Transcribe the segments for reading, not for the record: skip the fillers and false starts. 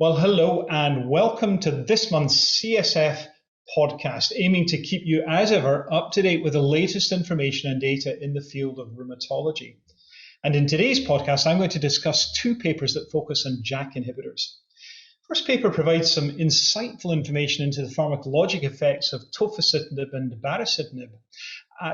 Well, hello and welcome to this month's CSF podcast, aiming to keep you, as ever, up to date with the latest information and data in the field of rheumatology. And in today's podcast, I'm going to discuss two papers that focus on JAK inhibitors. First paper provides some insightful information into the pharmacologic effects of tofacitinib and baricitinib.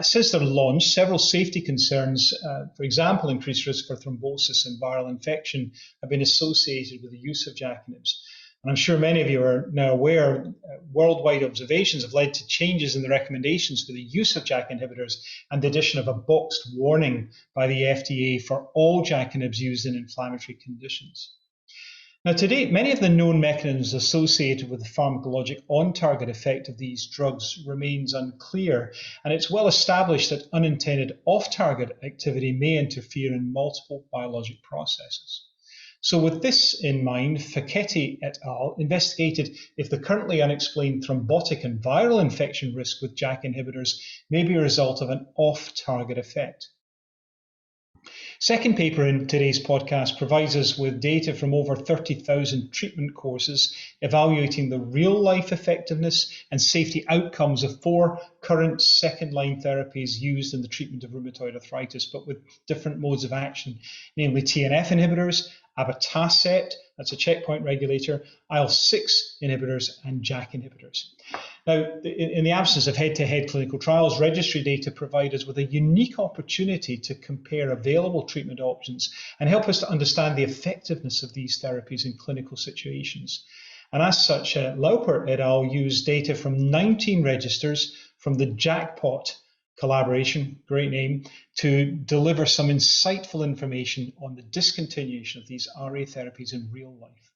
Since their launch, several safety concerns, for example, increased risk for thrombosis and viral infection, have been associated with the use of JAK inhibitors. And I'm sure many of you are now aware, worldwide observations have led to changes in the recommendations for the use of JAK inhibitors and the addition of a boxed warning by the FDA for all JAK inhibitors used in inflammatory conditions. Now, to date, many of the known mechanisms associated with the pharmacologic on-target effect of these drugs remains unclear, and it's well established that unintended off-target activity may interfere in multiple biologic processes. So with this in mind, Faquetti et al. Investigated if the currently unexplained thrombotic and viral infection risk with JAK inhibitors may be a result of an off-target effect. Second paper in today's podcast provides us with data from over 30,000 treatment courses evaluating the real-life effectiveness and safety outcomes of 4 current second-line therapies used in the treatment of rheumatoid arthritis, but with different modes of action, namely TNF inhibitors, abatacept, that's a checkpoint regulator, IL-6 inhibitors, and JAK inhibitors. Now, in the absence of head-to-head clinical trials, registry data provide us with a unique opportunity to compare available treatment options and help us to understand the effectiveness of these therapies in clinical situations. And as such, Lauper et al. Used data from 19 registers from the Jackpot collaboration, great name, to deliver some insightful information on the discontinuation of these RA therapies in real life.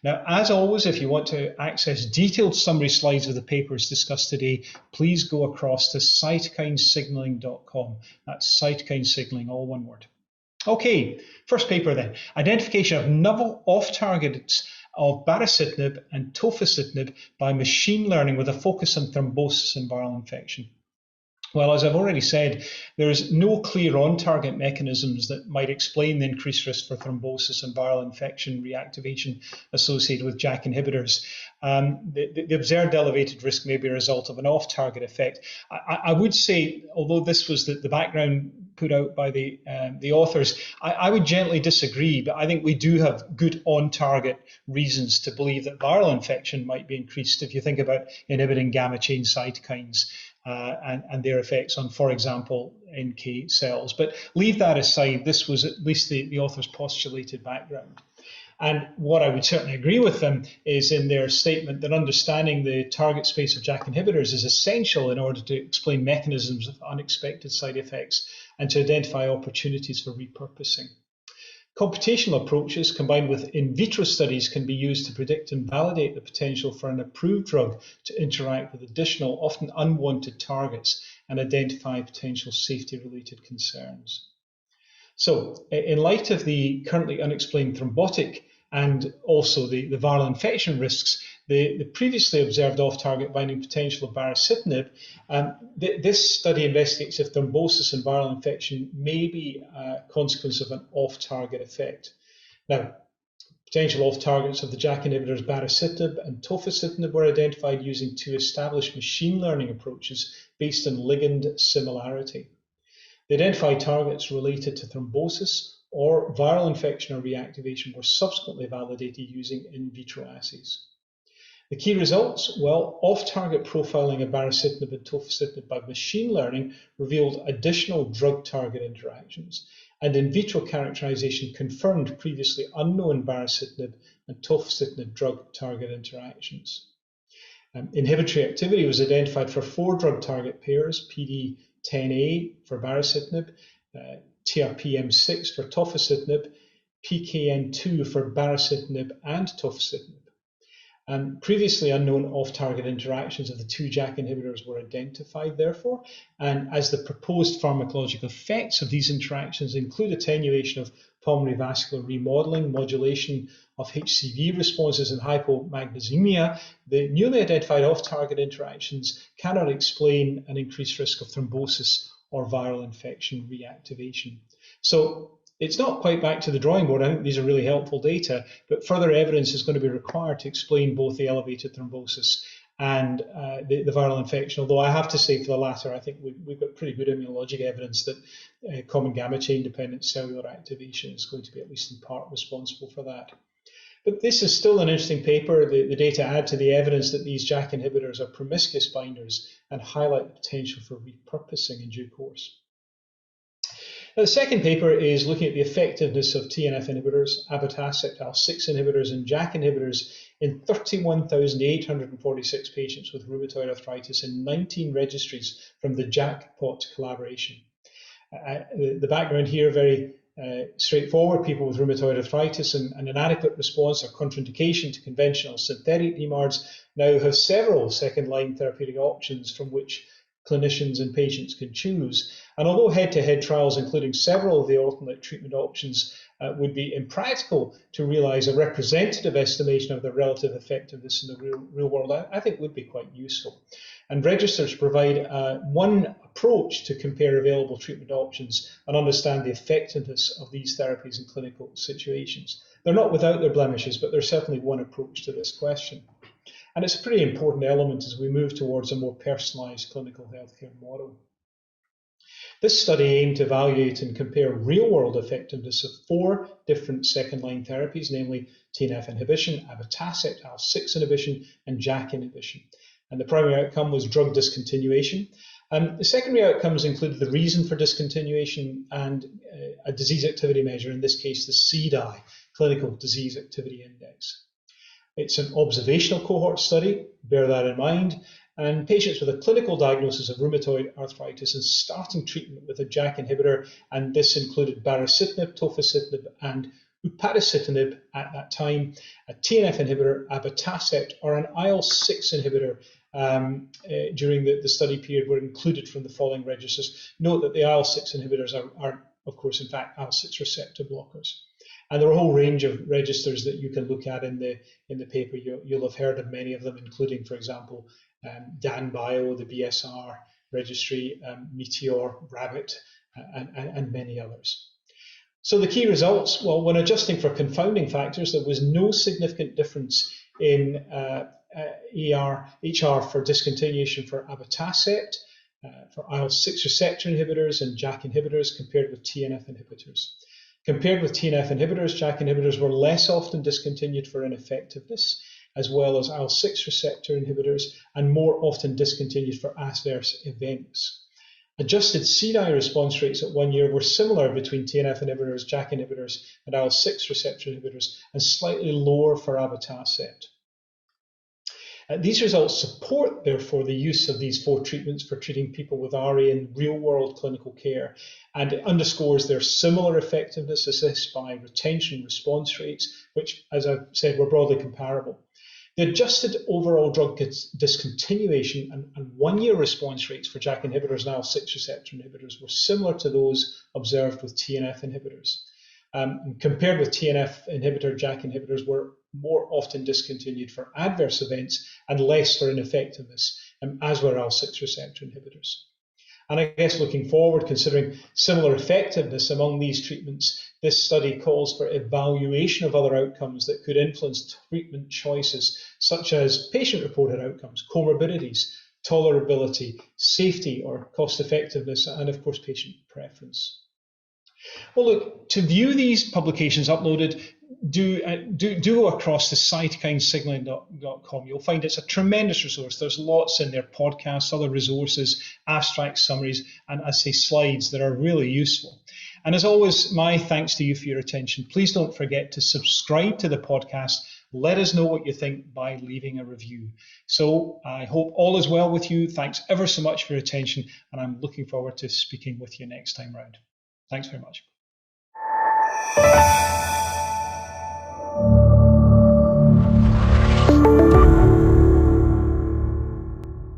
Now, as always, if you want to access detailed summary slides of the papers discussed today, please go across to cytokinesignaling.com. That's cytokine signaling, all one word. Okay, first paper then. Identification of novel off-targets of baricitinib and tofacitinib by machine learning with a focus on thrombosis and viral infection. Well, as I've already said, there is no clear on-target mechanisms that might explain the increased risk for thrombosis and viral infection reactivation associated with JAK inhibitors. The observed elevated risk may be a result of an off-target effect. I would say, although this was the background put out by the authors, I would gently disagree, but I think we do have good on-target reasons to believe that viral infection might be increased if you think about inhibiting gamma chain cytokines. And their effects on, for example, NK cells. But leave that aside, this was at least the author's postulated background. And what I would certainly agree with them is in their statement that understanding the target space of JAK inhibitors is essential in order to explain mechanisms of unexpected side effects and to identify opportunities for repurposing. Computational approaches combined with in vitro studies can be used to predict and validate the potential for an approved drug to interact with additional, often unwanted targets and identify potential safety-related concerns. So, in light of the currently unexplained thrombotic and also the viral infection risks, the previously observed off-target binding potential of baricitinib, this study investigates if thrombosis and viral infection may be a consequence of an off-target effect. Now, potential off-targets of the JAK inhibitors baricitinib and tofacitinib were identified using 2 established machine learning approaches based on ligand similarity. The identified targets related to thrombosis or viral infection or reactivation were subsequently validated using in vitro assays. The key results? Well, off-target profiling of baricitinib and tofacitinib by machine learning revealed additional drug-target interactions, and in vitro characterization confirmed previously unknown baricitinib and tofacitinib drug-target interactions. Inhibitory activity was identified for 4 drug-target pairs, PD10A for baricitinib, TRPM6 for tofacitinib, PKN2 for baricitinib and tofacitinib. Previously unknown off-target interactions of the 2 JAK inhibitors were identified, therefore, and as the proposed pharmacological effects of these interactions include attenuation of pulmonary vascular remodeling, modulation of HCV responses, and hypomagnesemia, the newly identified off-target interactions cannot explain an increased risk of thrombosis or viral infection reactivation. So, it's not quite back to the drawing board. I think these are really helpful data, but further evidence is going to be required to explain both the elevated thrombosis and the viral infection. Although I have to say for the latter, I think we've got pretty good immunologic evidence that common gamma chain dependent cellular activation is going to be at least in part responsible for that. But this is still an interesting paper. The data add to the evidence that these JAK inhibitors are promiscuous binders and highlight the potential for repurposing in due course. Now, the second paper is looking at the effectiveness of TNF inhibitors, abatacept, IL-6 inhibitors, and JAK inhibitors in 31,846 patients with rheumatoid arthritis in 19 registries from the JAKPOT collaboration. The background here, very straightforward. People with rheumatoid arthritis and an inadequate response or contraindication to conventional synthetic DMARDs now have several second-line therapeutic options from which clinicians and patients can choose. And although head-to-head trials, including several of the alternate treatment options, would be impractical to realize a representative estimation of the relative effectiveness in the real world, I think would be quite useful. And registers provide one approach to compare available treatment options and understand the effectiveness of these therapies in clinical situations. They're not without their blemishes, but they're certainly one approach to this question. And it's a pretty important element as we move towards a more personalized clinical healthcare model. This study aimed to evaluate and compare real-world effectiveness of 4 different second-line therapies, namely TNF inhibition, abatacept, IL-6 inhibition, and JAK inhibition. And the primary outcome was drug discontinuation. The secondary outcomes included the reason for discontinuation and a disease activity measure, in this case the CDAI, Clinical Disease Activity Index. It's an observational cohort study, bear that in mind, and patients with a clinical diagnosis of rheumatoid arthritis and starting treatment with a JAK inhibitor, and this included baricitinib, tofacitinib, and upadacitinib at that time, a TNF inhibitor, abatacept, or an IL-6 inhibitor during the study period were included from the following registers. Note that the IL-6 inhibitors are, of course, in fact, IL-6 receptor blockers. And there are a whole range of registers that you can look at in the paper. You'll have heard of many of them, including, for example, DanBio, the BSR registry, Meteor, Rabbit, and many others. So the key results, well, when adjusting for confounding factors, there was no significant difference in HR for discontinuation for abatacept, for IL-6 receptor inhibitors and JAK inhibitors compared with TNF inhibitors. Compared with TNF inhibitors, JAK inhibitors were less often discontinued for ineffectiveness, as well as IL-6 receptor inhibitors, and more often discontinued for adverse events. Adjusted CDAI response rates at 1 year were similar between TNF inhibitors, JAK inhibitors, and IL-6 receptor inhibitors, and slightly lower for abatacept. These results support, therefore, the use of these 4 treatments for treating people with RA in real-world clinical care, and it underscores their similar effectiveness assessed by retention response rates, which, as I've said, were broadly comparable. The adjusted overall drug discontinuation and 1-year response rates for JAK inhibitors and IL-6 receptor inhibitors were similar to those observed with TNF inhibitors. Compared with TNF inhibitor, JAK inhibitors were more often discontinued for adverse events and less for ineffectiveness, as were IL-6 receptor inhibitors. And I guess looking forward, considering similar effectiveness among these treatments, this study calls for evaluation of other outcomes that could influence treatment choices, such as patient-reported outcomes, comorbidities, tolerability, safety or cost effectiveness, and of course patient preference. Well, look, to view these publications uploaded, do go across to cytokinesignaling.com. You'll find it's a tremendous resource. There's lots in there, podcasts, other resources, abstracts, summaries, and I say slides that are really useful. And as always, my thanks to you for your attention. Please don't forget to subscribe to the podcast. Let us know what you think by leaving a review. So I hope all is well with you. Thanks ever so much for your attention, and I'm looking forward to speaking with you next time round. Thanks very much.